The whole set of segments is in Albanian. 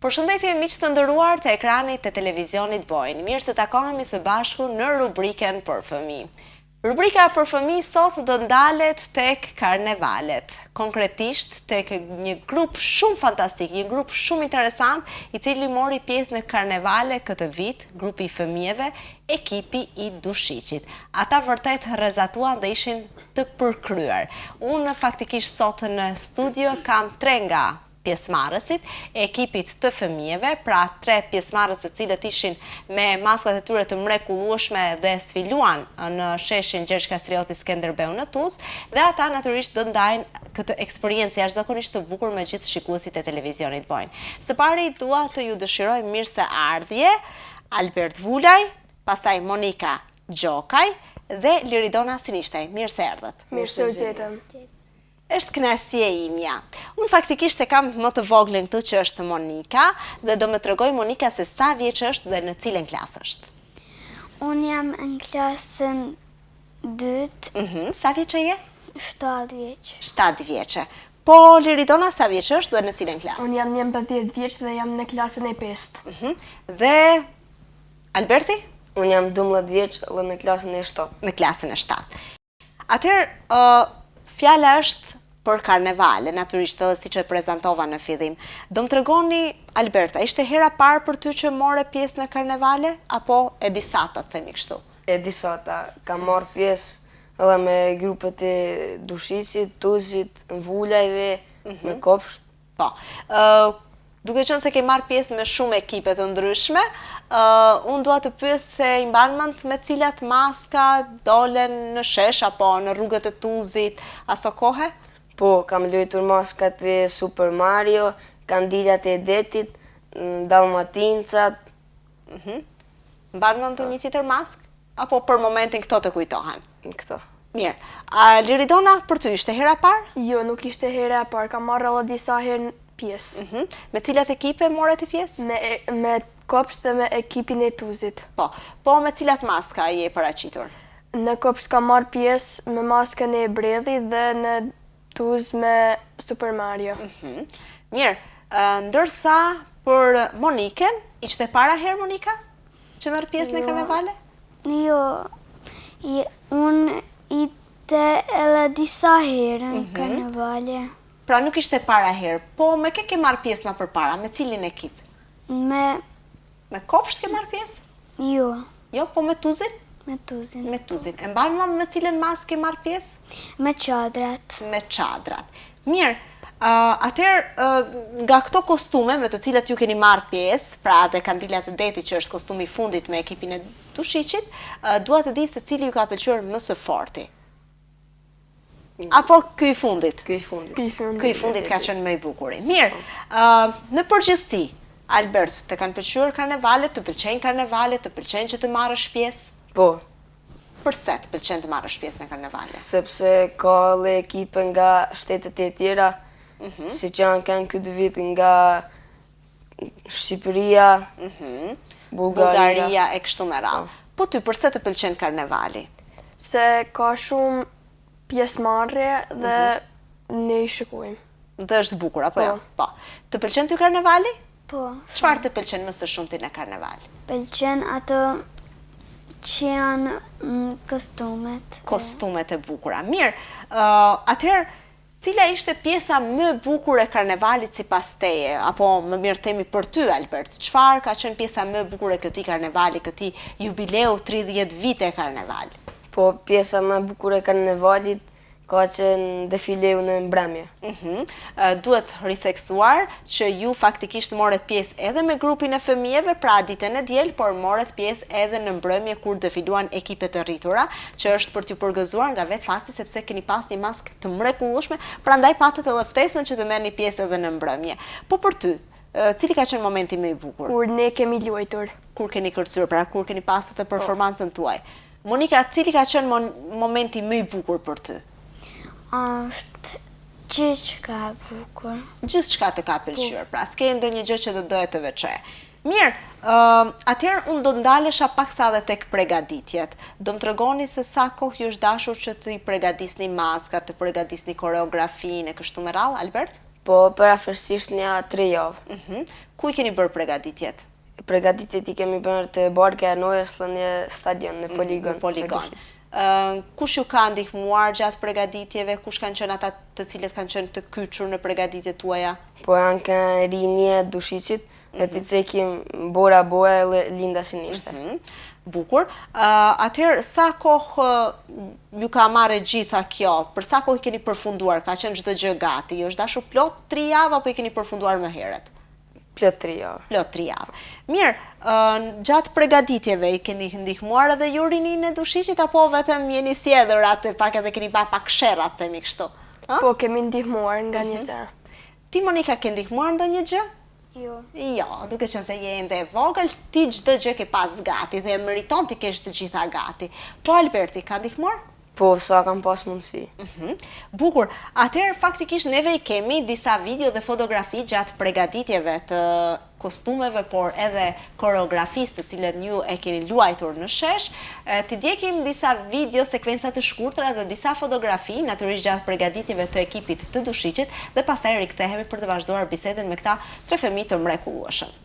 Përshëndetje miq të nderuar të ekranit të televizionit Bojnë. Mirë se takohemi së bashku në rubrikën për fëmijë. Rubrika për fëmijë sot do ndalet tek karnevalet. Konkretisht tek një grup shumë fantastik, një grup shumë interesant, i cili mori pjesë në karnevale këtë vit, grupi i fëmijëve, ekipi i Dushiqit. Ata vërtet rrezatuan dhe ishin të përkryer. Unë faktikisht sot në studio kam 3 nga pjesëmarrësit e ekipit të fëmijëve, pra 3 pjesëmarrës të cilët ishin me maskat e tyre të mrekullueshme dhe sfiluan në sheshin Gjergj Kastrioti Skënderbeu në Tuzë, dhe ata natyrisht do ndajnë këtë eksperiencë jashtëzakonisht të bukur me gjithë shikuesit e televizionit Bojnë. Së pari dua të ju dëshiroj mirëseardhje Albert Vulaj, pastaj Monika Gjokaj dhe Liridona Sinishtaj. Mirë se erdhët. Mirë se u gjetëm. Është kënaqësia imja. Unë faktikisht e kam më të voglën këtu që është Monika dhe do më tregoj Monika se sa vjeç është dhe në cilën klasë është. Unë jam në klasën 2. Sa vjeç je? 7 vjeç. 7 vjeçe. Po Liridona sa vjeç është dhe në cilën klasë? Unë jam 11 vjeç dhe jam në klasën e 5. Dhe Alberti? Unë jam 12 vjeç dhe në klasën e 7. Në klasën e 7. Atëherë, fjala është për karnevale, natyrisht edhe siç e prezantova në fillim. Do më tregoni, Alberta, ishte hera parë për ty që more pjesë në karnevale, apo e disata, themi kështu? E disata, kam marrë pjesë edhe me grupet e Dushiqit, Tuzit, Vulajve, me Kopsht. Po. Duke qenë se ke marrë pjesë me shumë ekipe të ndryshme, unë dua të pyes se i mban mend me cilat maska dolen në shesh apo në rrugët e Tuzit aso kohë? Po, kam luajtur maskat e Super Mario, kandidat e detit, dalmatincat. Mban mend një tjetër mask? Apo për momentin këto të kujtohen? Këto. Mirë. Liridona, për ty ishte hera parë? Jo, nuk ishte hera e parë, kam marrë edhe disa herë pjesë. Me cilat ekipe more ti pjesë? Me Kopsht dhe me ekipin e Tuzit. Po me cilat maska je paraqitur? Në Kopsht kam marrë pjesë me maskën e Bredhit dhe në Tuz me Super Mario. Mirë, ndërsa për Monikën, ishte para herë Monika që merr pjesë në karnevale? Jo, unë ite edhe disa herë në karnevale. Pra nuk ishte para herë, po me ke marrë pjesë më përpara, me cilin ekip? Me Kopsht ke marrë pjesë? Jo, Jo, po me Tuzin? me Tuzin. Me Tuzin. E mban mend me cilën maskë ke marrë pjesë? Me çadrat. Me çadrat. Mirë, atëherë nga këto kostume me të cilat ju keni marrë pjesë, pra dhe kandidat e detit që është kostumi i fundit me ekipin e Dushiqit, dua të di se cili ju ka pëlqyer më së forti. Apo ky i fundit? Ky i fundit. Ky i fundit ka qenë më i bukur. Mirë, në përgjithësi, Albert, të kanë pëlqyer karnevalet, të pëlqejnë karnevalet, të pëlqejnë që të marrësh pjesë? Po, Përse të pëlqen të marrësh pjesë në karnevale? sepse ka dhe ekipe nga shtetet e tjera, si që kanë këtë vit nga Shqipëria, Bullgaria e kështu me radhë. Po ty përse të pëlqen karnevali? Se ka shumë pjesëmarrje dhe ne i shikojmë. Dhe është bukur, apo Po. jo? Po. Të pëlqen ty karnevali? Po, Çfarë të pëlqen më së shumti në karneval? pëlqen ato që janë kostumet. Kostumet e bukura. Mirë, atëherë, cila ishte pjesa më e bukur e karnevalit sipas teje, apo më mirë themi për ty, Albert? Çfarë ka qenë pjesa më e bukur e këtij karnevali, këtij jubileu 30 vite karneval? po pjesa më e bukur e karnevalit ka qenë defileu në mbrëmje. Duhet ritheksuar që ju faktikisht morët pjesë edhe me grupin e fëmijëve, pra ditën e diel, por morët pjesë edhe në mbrëmje kur defiluan ekipet e rritura, që është për t'ju përgëzuar nga vetë fakti sepse keni pas një maskë të mrekullueshme, prandaj patët edhe ftesën që të merrni pjesë edhe në mbrëmje. Po për ty, cili ka qenë momenti më i bukur? Kur ne kemi luajtur. Kur keni kërcyer, pra kur keni pasur të performancën tuaj. Monika, cili ka qenë momenti më i bukur për ty? Është gjithçka e bukur. Gjithçka të ka pëlqyer, pra s'ke ndonjë gjë që të doje të veçoje. Mirë, atëherë unë do ndalesha paksa edhe tek përgatitjet. Do më tregoni se sa kohë ju është dashur që të i përgatisni maskat, të përgatisni koreografinë e kështu me radhë, Albert? Po përafërsisht një 3 javë. Ku i keni bërë pregaditjet? Pregaditjet i kemi bërë të Barka e Nojës në një stadion, në poligon. Në poligon. Kush ju ka ndihmuar gjatë pregaditjeve? Kush kanë qenë ata të cilët kanë qenë të kyçur në pregaditjet tuaja? Po janë kanë rinje Dushicit, dhe të cekim Bora Boja e Linda Sinishte. Bukur. Atëherë, sa kohë ju ka marrë gjitha kjo? Për sa kohë i keni përfunduar? Ka qenë çdo gjë gati? Ju është dashur plot 3 javë apo i keni përfunduar më herët? Plot 3 javë. Plot 3 javë. Mirë, gjatë pregaditjeve i keni ndihmuar edhe ju rinin e Dushicit apo vetëm jeni sjellur atë pak edhe keni bërë pak sherrat themi kështu? Po kemi ndihmuar nga një gjë. Ti Monika ke ndihmuar ndonjë gjë? Jo. Jo, duke qenë se je ende e vogël, ti çdo gjë ke pas gati dhe meriton ti kesh të gjitha gati. Po Alberti ka ndihmuar? Po sa kam pas mundësi. Bukur. Atëherë faktikisht neve i kemi disa video dhe fotografi gjatë pregaditjeve të kostumeve, por edhe koreografisë të cilët ju e keni luajtur në shesh. T'i djekim disa video sekvenca të shkurtra dhe disa fotografi natyrisht gjatë pregaditjeve të ekipit të Dushicit dhe pastaj rikthehemi për të vazhduar bisedën me këta 3 fëmijë të mrekullueshëm.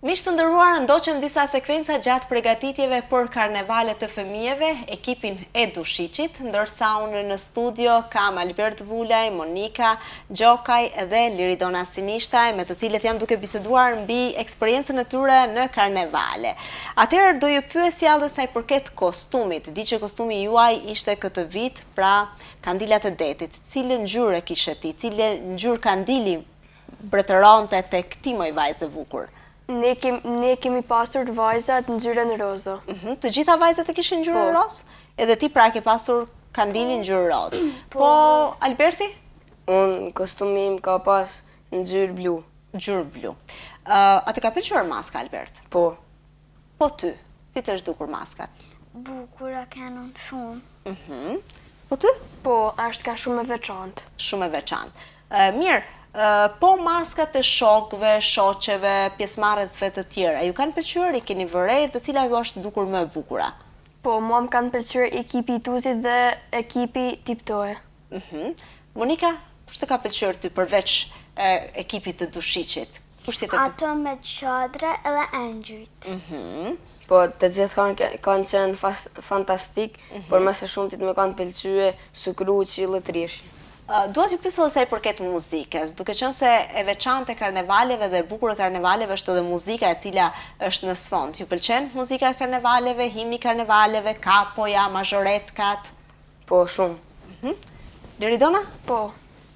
Miq të nderuar, ndoqëm disa sekvenca gjatë pregaditjeve për karnevalet të fëmijëve, ekipin e Dushicit, ndërsa unë në studio kam Albert Vulaj, Monika Gjokaj dhe Liridona Sinishtaj, me të cilët jam duke biseduar mbi eksperiencën e tyre në karnevale. Atëherë do ju pyesja edhe sa i përket kostumit. Di që kostumi juaj ishte këtë vit pra kandilat e detit. Cilën ngjyrë kishe ti? Cilën ngjyrë kandili mbretëronte tek ti moj vajzë e bukur? Ne kemi pasur vajzat në ngjyrën rozë. Të gjitha vajzat e kishin ngjyrën rozë? Edhe ti pra ke pasur kandilin ngjyrë rozë. Po Alberti? Unë kostumi im ka pas ngjyrë blu. Ngjyrë blu. A të ka pëlqyer maska, Albert? Po. Po ty, si të është dukur maskat? Bukura kanë shumë. Po ty? Po, është ka shumë e veçantë. Shumë e veçantë. Mirë, po maskat e shokëve, shoqeve, pjesëmarrësve të tjera, ju kanë pëlqyer, i keni vërej dhe cila ju është dukur më e bukura? Po, mua më kanë pëlqyer ekipi i Tuzit dhe ekipi Tiptoe. Monika, kush të ka pëlqyer ty përveç ekipit të Dushicit? Kush tjetër? Ato me çadra edhe engjëjt. Po, të gjithë kanë qenë fantastik, por më së shumtit më kanë pëlqyer Sukruçi dhe Trishi. Dua t'ju pyes edhe sa i përket muzikës, duke qenë se e veçantë e karnevaleve dhe e bukur e karnevaleve është edhe muzika e cila është në sfond. Ju pëlqen muzika e karnevaleve, himni karnevaleve, kapoja, mazhoretkat? Po, shumë. Liridona? Po.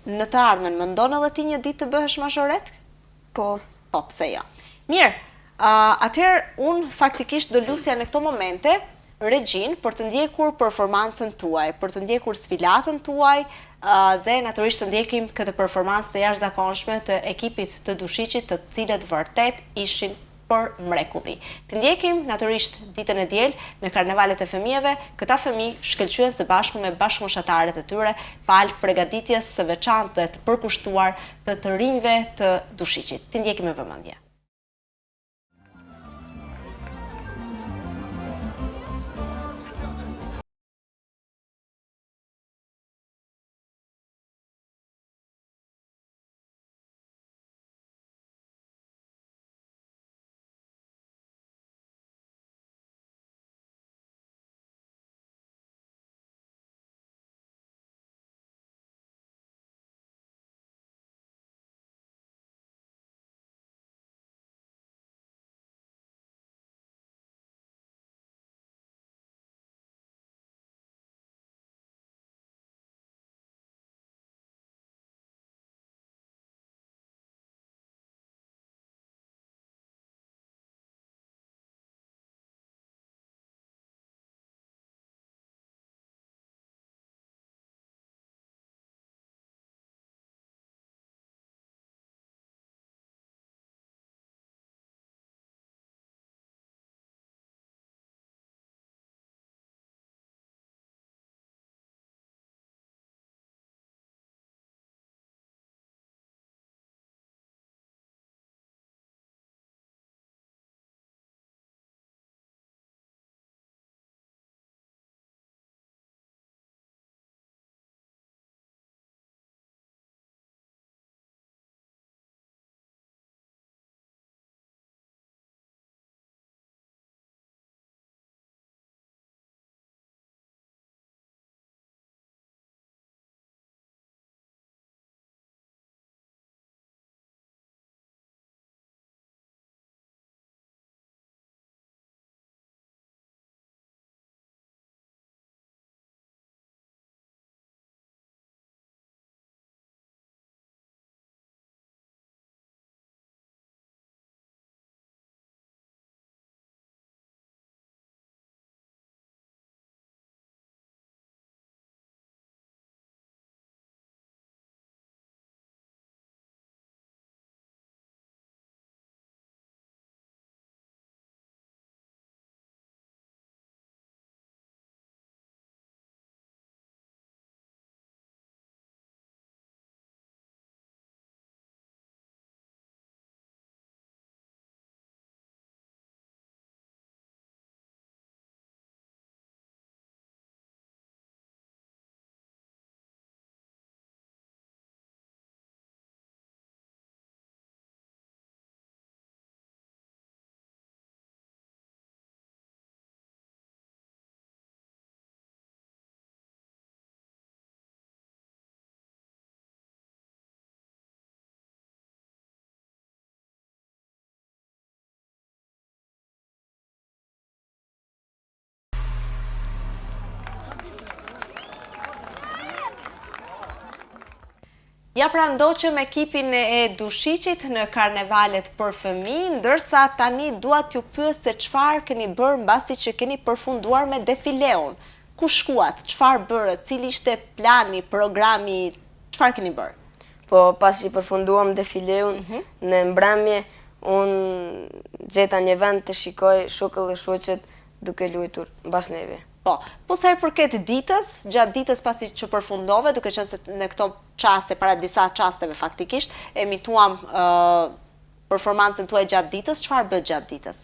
Në të ardhmen mendon edhe ti një ditë të bëhesh mazhoretk? Po. Po, pse jo. Mirë, atëherë unë faktikisht do lusja në këto momente Regjin për të ndjekur performancën tuaj, për të ndjekur sfilatën tuaj dhe natyrisht të ndjekim këtë performancë të jashtëzakonshme të ekipit të Dushicit, të cilët vërtet ishin për mrekulli. Të ndjekim natyrisht ditën e diel në karnevalet e fëmijëve, këta fëmijë shkëlqyen së bashku me bashkëmoshataret e tyre palë përgatitjes së veçantë dhe të përkushtuar të rinjve të Dushiqit. Të ndjekim me vëmendje. Ja pra ndoqëm ekipin e Dushiqit në karnevalet për fëmijë, ndërsa tani dua t'ju pyes se çfarë keni bërë mbasi që keni përfunduar me defileun. Ku shkuat? Çfarë bërët? Cili ishte plani, programi? Çfarë keni bërë? Po pasi përfunduam defileun, në mbrëmje unë gjeta një vend të shikoj shokët dhe shoqet duke luajtur mbas neve. Po sa i përket ditës, gjatë ditës pasi që përfundove, duke qenë se në këto qaste, para disa qasteve faktikisht, emituam performancën tuaj gjatë ditës, çfarë bëhet gjatë ditës?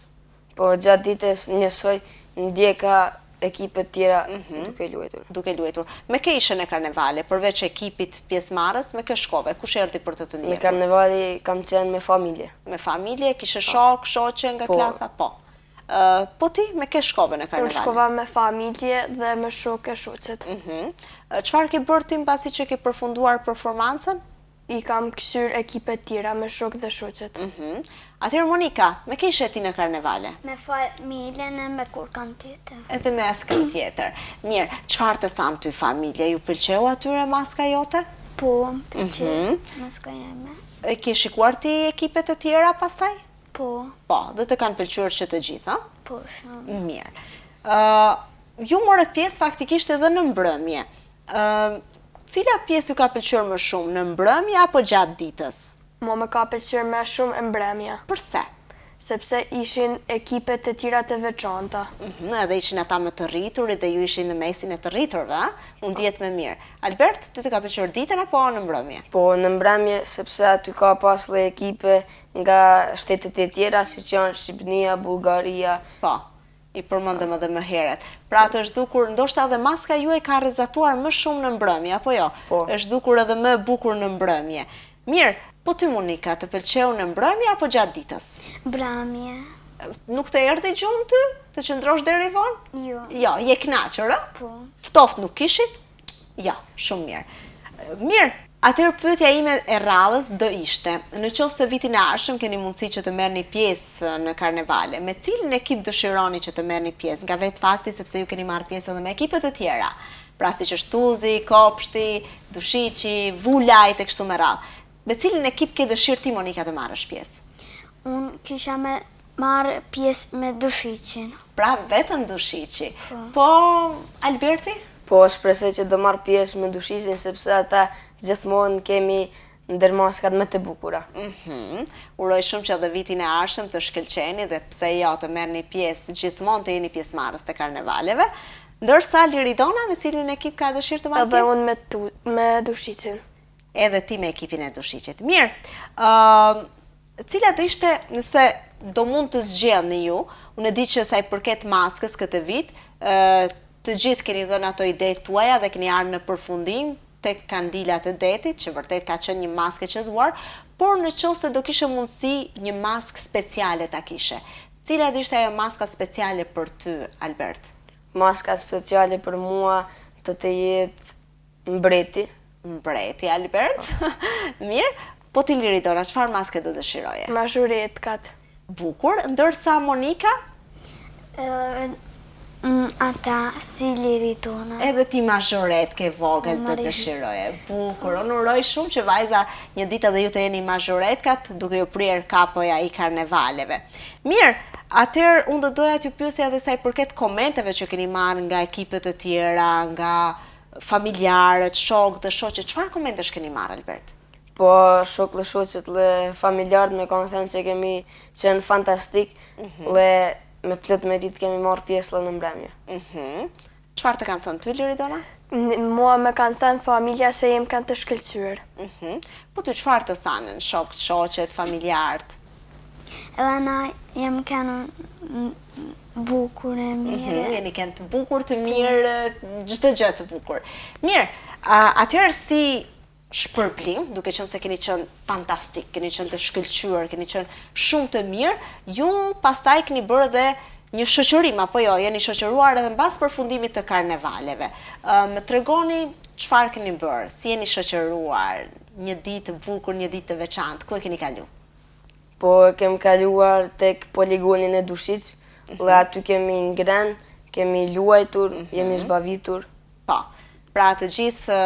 Po gjatë ditës njësoj ndjeka ekipet tjera duke luajtur. Duke luajtur. Me kë ishe në karnevale, përveç ekipit pjesëmarrës, me kë shkove? Kush erdhi për të ndjekur? Në karnevali kam qenë me familje. Me familje, kishe shok, shoqe nga klasa? Po. Po ti, me kë shkove në karnevale? Unë shkova me familje dhe me shokë e shoqet. Çfarë ke bërë ti mbasi që ke përfunduar performancën? I kam këshyr ekipet tjera me shokë dhe shoqet. Atëherë Monika, me kë ishe ti në karnevale? Me familjen e me kur kanë tjetër. Edhe me askën tjetër. Mirë, çfarë të thanë ty familje? Ju pëlqeu atyre maska jote? Po, më pëlqeu maska jeme. E ke shikuar ti ekipet të tjera pastaj? Po. Po, dhe të kanë pëlqyer që të gjitha? Po, shumë. Mirë. Ju morët pjesë faktikisht edhe në mbrëmje. Cila pjesë ju ka pëlqyer më shumë, në mbrëmje apo gjatë ditës? Mua më ka pëlqyer më shumë e mbrëmja. Përse? sepse ishin ekipet të tjera të veçanta. Edhe ishin ata më të rriturit dhe ju ishin në mesin e të rriturve, a? Unë dihet më mirë. Albert, ty të ka pëlqyer ditën apo në mbrëmje? Po në mbrëmje, sepse aty ka pas lloj ekipe nga shtetet e tjera, siç janë Shqipënia, Bullgaria. Po, i përmendëm edhe më herët. Pra të është dukur, ndoshta edhe maska juaj ka rrezatuar më shumë në mbrëmje, apo jo? Po. Është dukur edhe më e bukur në mbrëmje. Mirë, po ty Monika, të pëlqeu në mbrëmje apo gjatë ditës? Bramje. Nuk të erdhi gjumë ty? Të qëndrosh deri vonë? Jo. Jo, je kënaqur, a? Po. Ftoft nuk kishit? Jo, shumë mirë. Mirë, atëherë pyetja ime e radhës do ishte, në qoftë se vitin e ardhshëm keni mundësi që të merrni pjesë në karnevale, me cilin ekip dëshironi që të merrni pjesë, nga vetë fakti sepse ju keni marrë pjesë edhe me ekipe të tjera, pra siç është Tuzi, Kopshti, Dushiqi, Vulajt e kështu me radhë. Me cilin ekip ke dëshirë ti Monika të marrësh pjesë? Unë kisha me marrë pjesë me Dushiqin. Pra vetëm Dushiqi. Po Alberti? Po shpresoj që do marr pjesë me Dushiqin, sepse ata gjithmonë kemi ndër maskat më të bukura. Uroj shumë që edhe vitin e ardhshëm të shkëlqeni dhe pse jo të merrni pjesë gjithmonë të jeni pjesëmarrës të karnevaleve. Ndërsa Liridona, me cilin ekip ka dëshirë të marrë Edhe pjesë? unë me Dushiqin. Edhe ti me ekipin e Dushiqit. Mirë, cila do ishte, nëse do mund të zgjedhni ju, unë e di që sa i përket maskës këtë vit, të gjithë keni dhënë ato ide tuaja dhe keni ardhur në përfundim tek kandilat e detit, që vërtet ka qenë një maskë e qëndruar, por në qoftë se do kishe mundësi një maskë speciale ta kishe. Cila do ishte ajo maska speciale për ty, Albert? Maska speciale për mua të jetë mbreti. Mbreti, Albert. Mirë, po ti Liridona, çfarë maske do dëshiroje? Mazhuretkat. Bukur, ndërsa Monika? Ata si Liridona. Edhe ti mazhoret ke vogël të dëshiroje. Bukur, unë uroj shumë që vajza një ditë edhe ju të jeni mazhoretkat duke ju prier kapoja i karnevaleve. Mirë, atëherë unë do doja t'ju pyesja edhe sa i përket komenteve që keni marrë nga ekipet të tjera, nga familjarët, shokët dhe shoqet. Çfarë komentesh keni marrë, Albert? Po shokët dhe shoqet dhe familjarët me kanë thënë që kemi qenë fantastik dhe me plot merit kemi marrë pjesë në mbrëmje. Çfarë të kanë thënë ty, Liridona? Mua me kanë thënë familja se jem kanë të shkëlqyer. Po ty çfarë të thanën shokët, shoqet, familjarët? Edhe na jem kanë bukur e mirë. Jeni kënë të bukur, të mirë, çdo gjë të bukur. Mirë, atëherë si shpërblim, duke qenë se keni qenë fantastik, keni qenë të shkëlqyer, keni qenë shumë të mirë, ju pastaj keni bërë edhe një shoqërim, apo jo, jeni shoqëruar edhe mbas përfundimit të karnevaleve. Më tregoni çfarë keni bërë, si jeni shoqëruar, një ditë të bukur, një ditë të veçantë, ku e keni kaluar? Po kem kaluar tek poligonin e Dushiq, dhe aty kemi ngren, kemi luajtur, jemi zbavitur. Po, pra të gjithë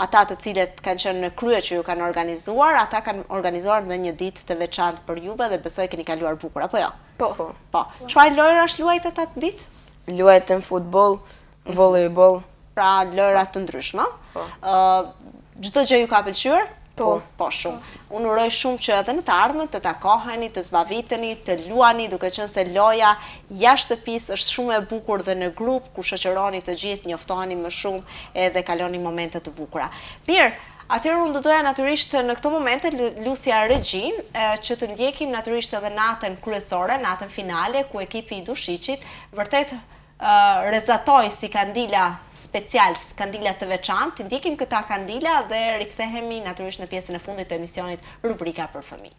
ata të cilët kanë qenë në krye që ju kanë organizuar, ata kanë organizuar në një ditë të veçantë për juve dhe besoj keni kaluar bukur, apo jo? Po. Po. Çfarë lojrash luajt atë ditë? Luajtëm futboll, volejboll. Pra lojra të ndryshme. Çdo gjë ju ka pëlqyer? Po. Po shumë. Unë uroj shumë që edhe në të ardhmen të takoheni, të zbaviteni, të luani, duke qenë se loja jashtë shtëpisë është shumë e bukur dhe në grup ku shoqëroni të gjithë, njoftoheni më shumë edhe kaloni momente të bukura. Mirë, atëherë unë do doja natyrisht në këto momente Lucia Regjin që të ndjekim natyrisht edhe natën kryesore, natën finale ku ekipi i Dushiqit vërtet rezatoj si kandila special, kandila të veçantë, ndjekim këta kandila dhe rikthehemi natyrisht në pjesën e fundit të emisionit Rubrika për fëmijë.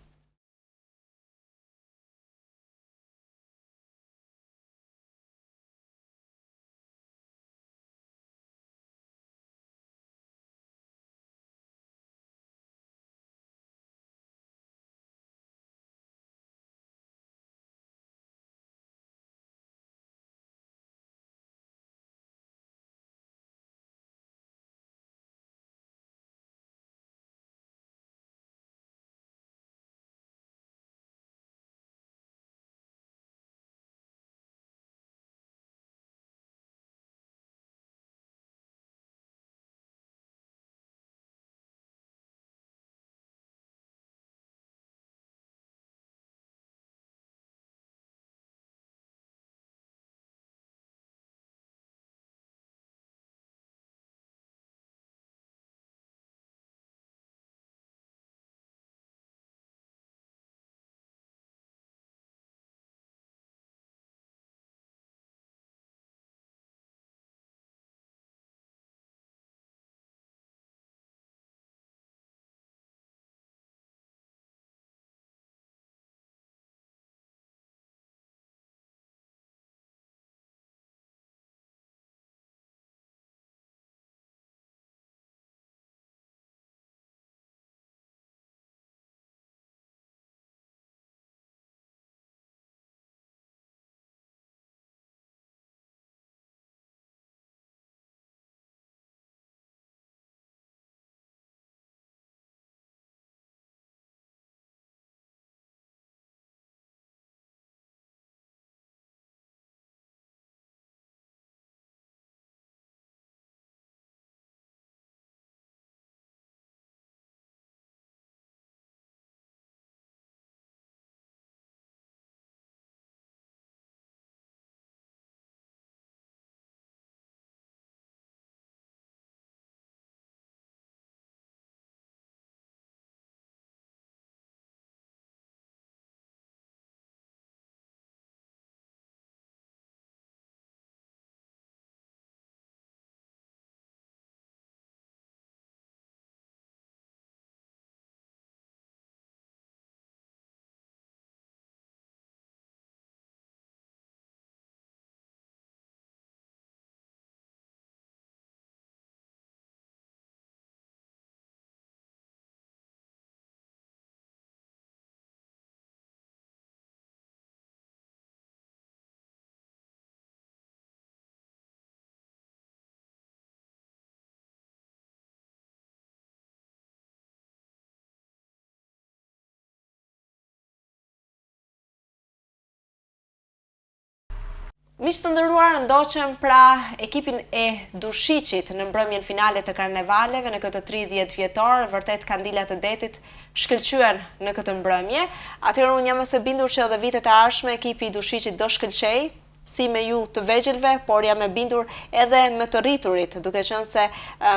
Miq të nderuar, ndoqëm pra ekipin e Dushiqit në mbrëmjen finale të karnevaleve në këtë 30 vjetor, vërtet kandilat e detit shkëlqyen në këtë mbrëmje. Atëherë unë jam e bindur që edhe vitet e ardhshme ekipi i Dushiqit do shkëlqej, si me ju të vegjëlve, por jam e bindur edhe me të rriturit, duke qenë se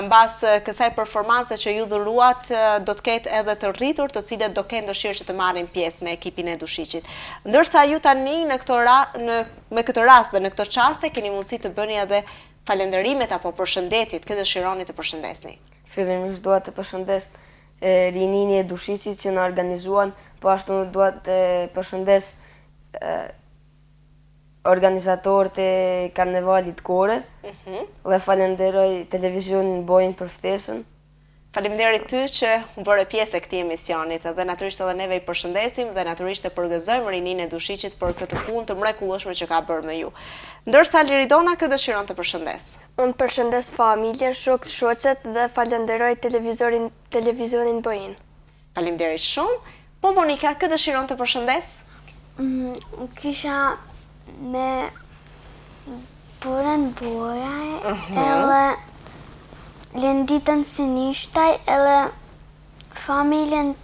mbas kësaj performance që ju dhuruat, do të ketë edhe të rritur, të cilët do kenë dëshirë që të marrin pjesë me ekipin e Dushiqit. Ndërsa ju tani me këtë rast dhe në këtë çaste keni mundësi të bëni edhe falënderimet apo përshëndetit, këtë dëshironi të përshëndesni. Fillimisht dua të përshëndes rinin e Dushiqit që na organizuan, po ashtu dua të përshëndes organizatorët e karnevalit Korët, dhe falenderoj televizionin Bojnë për ftesën. Faleminderit ty që u bëre pjesë e këtij emisionit, dhe natyrisht edhe neve i përshëndesim dhe natyrisht e përgëzojmë rinin e Dushiqit për këtë punë të mrekullueshme që ka bërë me ju. Ndërsa Liridona kë dëshiron të përshëndes. Unë përshëndes familjen, shokët, shoqet dhe falenderoj televizionin Bojnë. Faleminderit shumë. Po Monika, kë dëshiron të përshëndes? Kisha me burën Boraj, edhe Linditën Sinishtaj, edhe familjen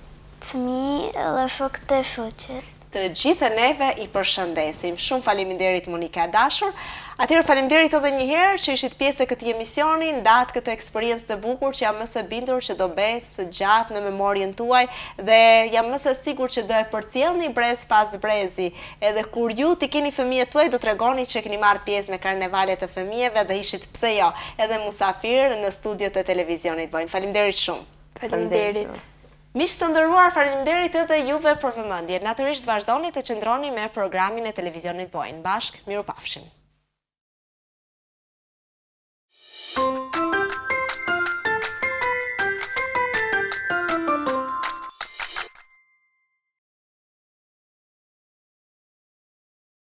të mi, edhe shokët e shoqet. Të gjithë neve i përshëndesim. Shumë faleminderit Monika dashur. Atëherë faleminderit edhe një herë që ishit pjesë e këtij emisioni, ndatë këtë eksperiencë të bukur që jam më së bindur që do bëhet së gjatë në memorien tuaj dhe jam më së sigurt që do e përcjellni brez pas brezi. Edhe kur ju t'i keni fëmijët tuaj do t'tregoni që keni marrë pjesë me karnevalet e fëmijëve dhe ishit pse jo, edhe musafir në studiot e televizionit Bojnë. Faleminderit shumë. Faleminderit. Miq të nderuar, faleminderit edhe juve për vëmendje. Natyrisht vazhdoni të qëndroni me programin e televizionit Bojnë. Bashkë, mirupafshim.